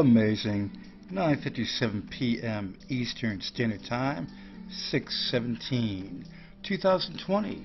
amazing 9:57 p.m. Eastern Standard Time, 6/17/2020.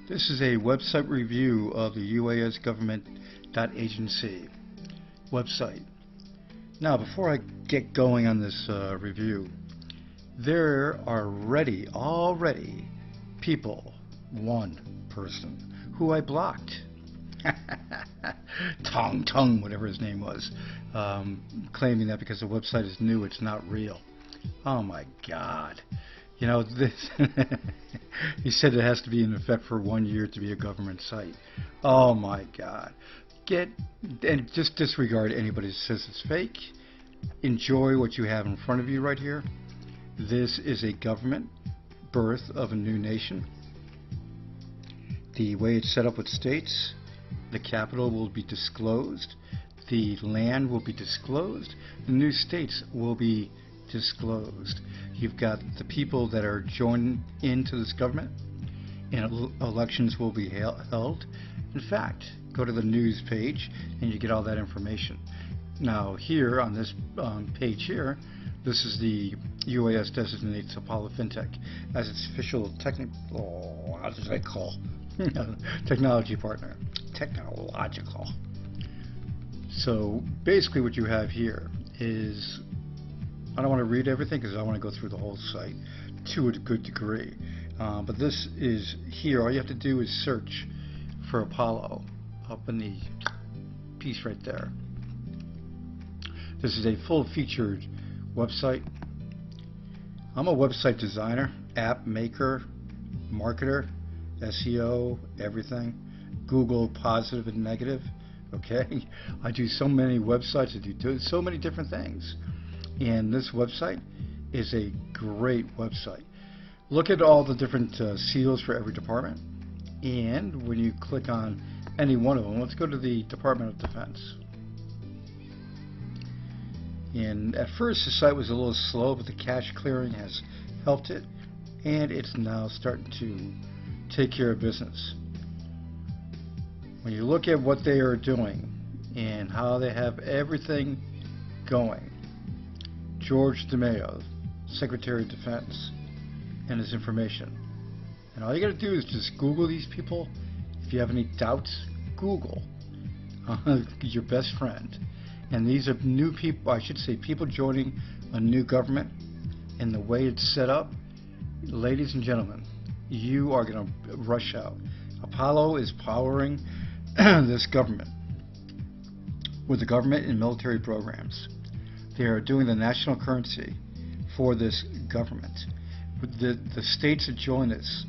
This is a website review of the UAS government.agency website. Now, before I get going on this review, there are already people, one person, who I blocked. Tong, whatever his name was, claiming that because the website is new, it's not real. Oh my God. You know, this he said it has to be in effect for 1 year to be a government site. Oh my God. And just disregard anybody that says it's fake. Enjoy what you have in front of you right here. This is a government birth of a new nation. The way it's set up with states, the capital will be disclosed, the land will be disclosed, the new states will be disclosed. You've got the people that are joined into this government, and elections will be held. In fact, go to the news page and you get all that information. Now here on this page here, this is the UAS designates Apollo FinTech as its official technology partner. Technological. So basically what you have here is, I don't want to read everything because I want to go through the whole site to a good degree. But this is here. All you have to do is search for Apollo up in the piece right there. This is a full-featured website. I'm a website designer, app maker, marketer, SEO, everything. Google positive and negative. Okay, I do so many websites. I do so many different things, and this website is a great website. Look at all the different seals for every department, and when you click on any one of them, let's go to the Department of Defense. And at first the site was a little slow, but the cache clearing has helped it, and it's now starting to take care of business. When you look at what they are doing and how they have everything going, George DeMaio, Secretary of Defense, and his information. And all you got to do is just Google these people. If you have any doubts, Google. Your best friend. And these are new people, I should say people joining a new government, and the way it's set up, ladies and gentlemen, you are going to rush out. Apollo is powering this government with the government and military programs. They are doing the national currency for this government. The states that join us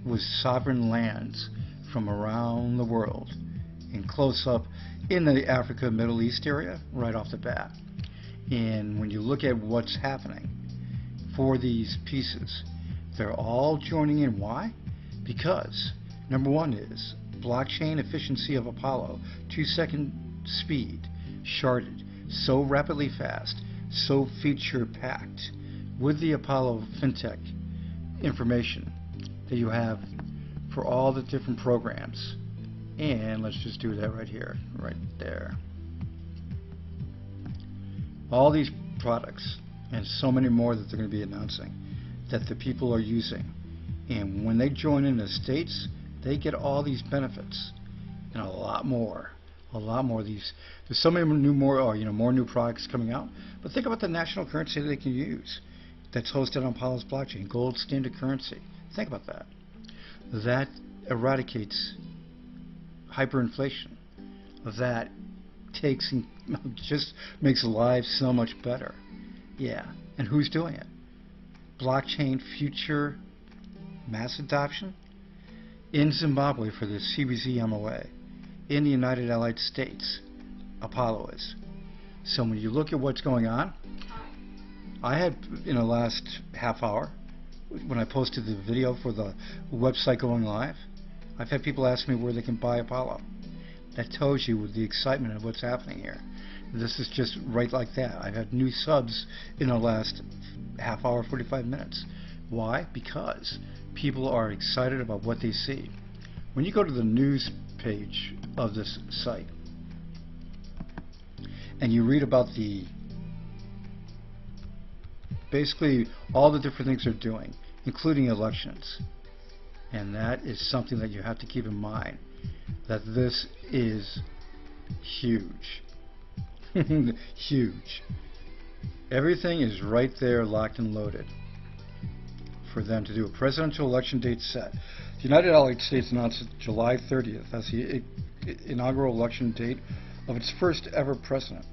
with sovereign lands from around the world, and close up in the Africa, Middle East area right off the bat. And when you look at what's happening for these pieces, they're all joining in. Why? Because number one is blockchain efficiency of Apollo, 2-second speed, sharded, so rapidly fast, so feature packed with the Apollo FinTech information that you have for all the different programs. And let's just do that right here, right there. All these products and so many more that they're going to be announcing that the people are using. And when they join in the states, they get all these benefits and a lot more. There's so many more new products coming out. But think about the national currency that they can use that's hosted on Apollo's blockchain, gold standard currency. Think about that. That eradicates hyperinflation. That takes and just makes lives so much better. Yeah, and who's doing it? Blockchain future mass adoption in Zimbabwe for the CBZ MOA, in the United Allied States, Apollo is. So when you look at what's going on, I had in the last half hour, when I posted the video for the website going live, I've had people ask me where they can buy Apollo. That tells you the excitement of what's happening here. This is just right like that. I've had new subs in the last half hour, 45 minutes. Why? Because people are excited about what they see. When you go to the news page of this site and you read about the basically all the different things they're doing, including elections. And that is something that you have to keep in mind, that this is huge. Huge. Everything is right there, locked and loaded, for them to do. A presidential election date set. The United Allied States announced July 30th as the inaugural election date of its first ever president.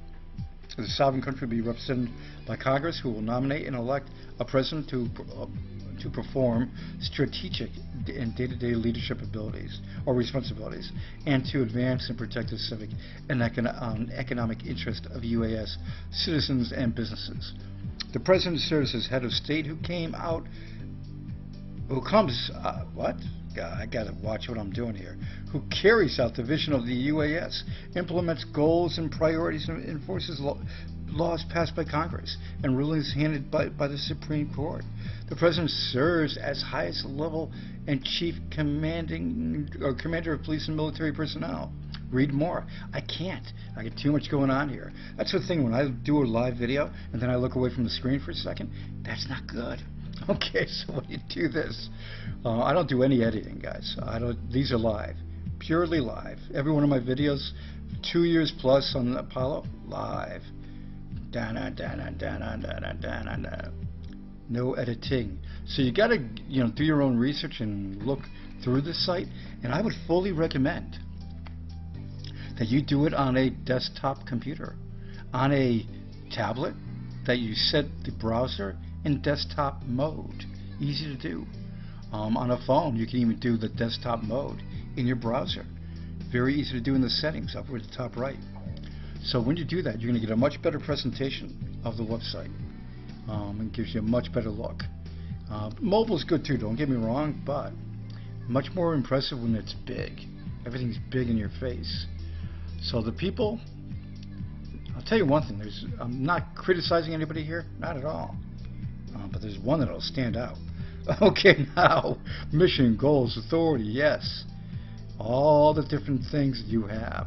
The sovereign country will be represented by Congress, who will nominate and elect a president to perform strategic and day-to-day leadership abilities or responsibilities, and to advance and protect the civic and economic interest of UAS citizens and businesses. The president serves as head of state who carries out the vision of the UAS, implements goals and priorities, and enforces laws passed by Congress and rulings handed by the Supreme Court. The president serves as highest level and chief commander of police and military personnel. Read more. I can't. I get too much going on here. That's the thing, when I do a live video and then I look away from the screen for a second, that's not good. Okay, so when you do this, I don't do any editing, guys. These are live, purely live. Every one of my videos, 2 years plus on Apollo, live. No editing. So you got to, do your own research and look through this site. And I would fully recommend that you do it on a desktop computer, on a tablet, that you set the browser in desktop mode. Easy to do. On a phone, you can even do the desktop mode in your browser. Very easy to do in the settings up at the top right. So when you do that, you're going to get a much better presentation of the website. It gives you a much better look. Mobile is good too, don't get me wrong, but much more impressive when it's big. Everything's big in your face. So the people, I'll tell you one thing, I'm not criticizing anybody here, not at all. But there's one that'll stand out. Okay, now, mission, goals, authority, yes. All the different things you have.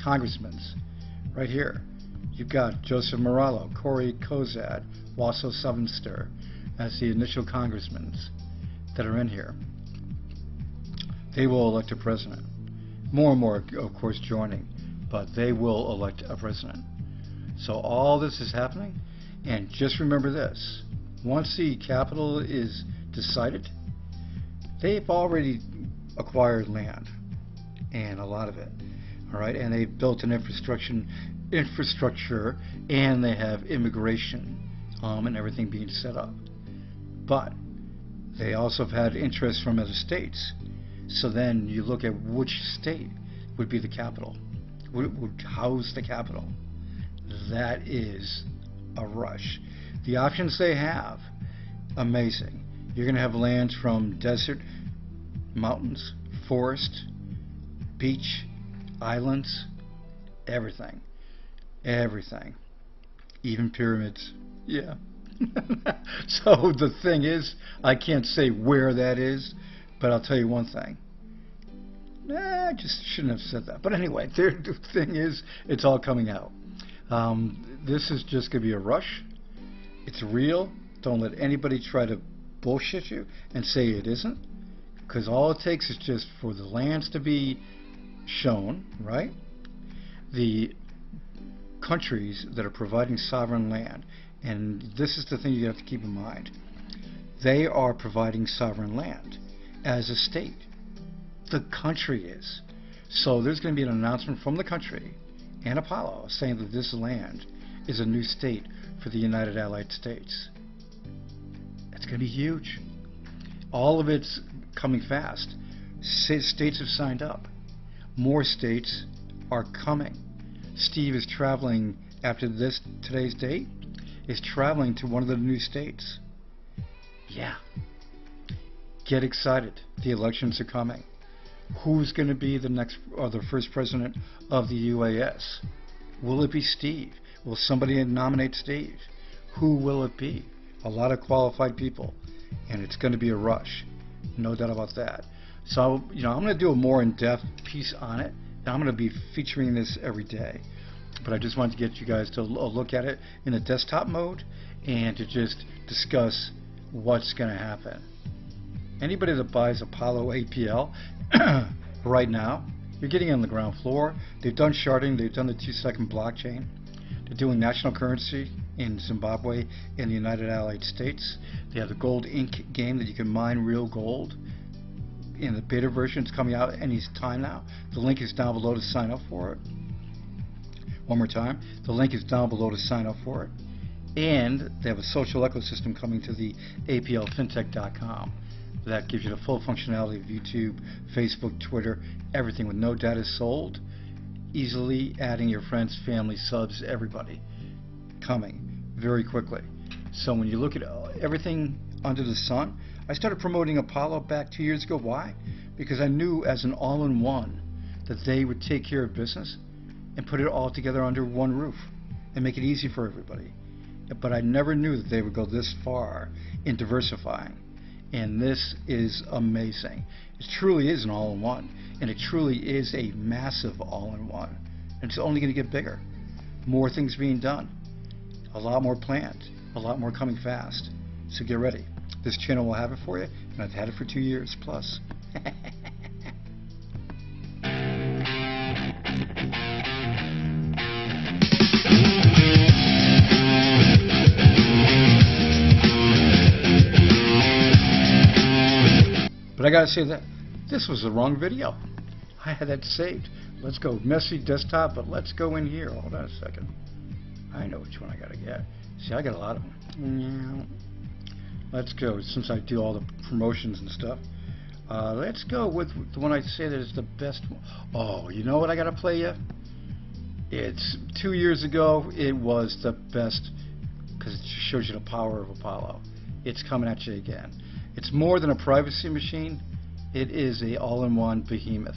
Congressmen, right here. You've got Joseph Morello, Corey Kozad, Wasso Sevenster as the initial congressmen that are in here. They will elect a president. More and more, of course, joining, but they will elect a president. So all this is happening, and just remember this. Once the capital is decided, they've already acquired land, and a lot of it. All right, and they've built an infrastructure, and they have immigration and everything being set up. But they also have had interest from other states. So then you look at which state would be the capital, would house the capital. That is a rush. The options they have, amazing. You're going to have lands from desert, mountains, forest, beach, islands, everything. Everything. Even pyramids. Yeah. So the thing is, I can't say where that is, but I'll tell you one thing. I just shouldn't have said that. But anyway, the thing is, it's all coming out. This is just going to be a rush. It's real. Don't let anybody try to bullshit you and say it isn't. Because all it takes is just for the lands to be shown, right? The countries that are providing sovereign land, and this is the thing you have to keep in mind. They are providing sovereign land as a state. The country is. So there's going to be an announcement from the country and Apollo saying that this land is a new state for the United Allied States. It's going to be huge. All of it's coming fast. States have signed up. More states are coming. Steve is traveling after today's date, is traveling to one of the new states. Yeah. Get excited. The elections are coming. Who's going to be the next or the first president of the UAS? Will it be Steve? Will somebody nominate Steve? Who will it be? A lot of qualified people, and it's going to be a rush. No doubt about that. So, I'm going to do a more in-depth piece on it, and I'm going to be featuring this every day. But I just wanted to get you guys to look at it in a desktop mode and to just discuss what's going to happen. Anybody that buys Apollo APL right now, you're getting on the ground floor. They've done sharding, they've done the 2-second blockchain. They're doing national currency in Zimbabwe and the United Allied States. They have the Gold Inc. game that you can mine real gold. In the beta version, it's coming out any time now. The link is down below to sign up for it. One more time, the link is down below to sign up for it. And they have a social ecosystem coming to the aplfintech.com. That gives you the full functionality of YouTube, Facebook, Twitter, everything with no data sold. Easily adding your friends, family, subs, everybody. Coming very quickly. So when you look at everything under the sun, I started promoting Apollo back 2 years ago. Why? Because I knew as an all-in-one that they would take care of business and put it all together under one roof and make it easy for everybody. But I never knew that they would go this far in diversifying. And this is amazing. It truly is an all-in-one, and it truly is a massive all-in-one. And it's only going to get bigger. More things being done. A lot more planned. A lot more coming fast. So get ready. This channel will have it for you, and I've had it for 2 years plus. But I gotta say that this was the wrong video. I had that saved. Let's go. Messy desktop, but let's go in here. Hold on a second. I know which one I gotta get. See, I got a lot of them. Let's go. Since I do all the promotions and stuff, let's go with the one I say that is the best one. Oh, you know what I gotta play you? It's 2 years ago. It was the best because it just shows you the power of Apollo. It's coming at you again. It's more than a privacy machine. It is a all-in-one behemoth.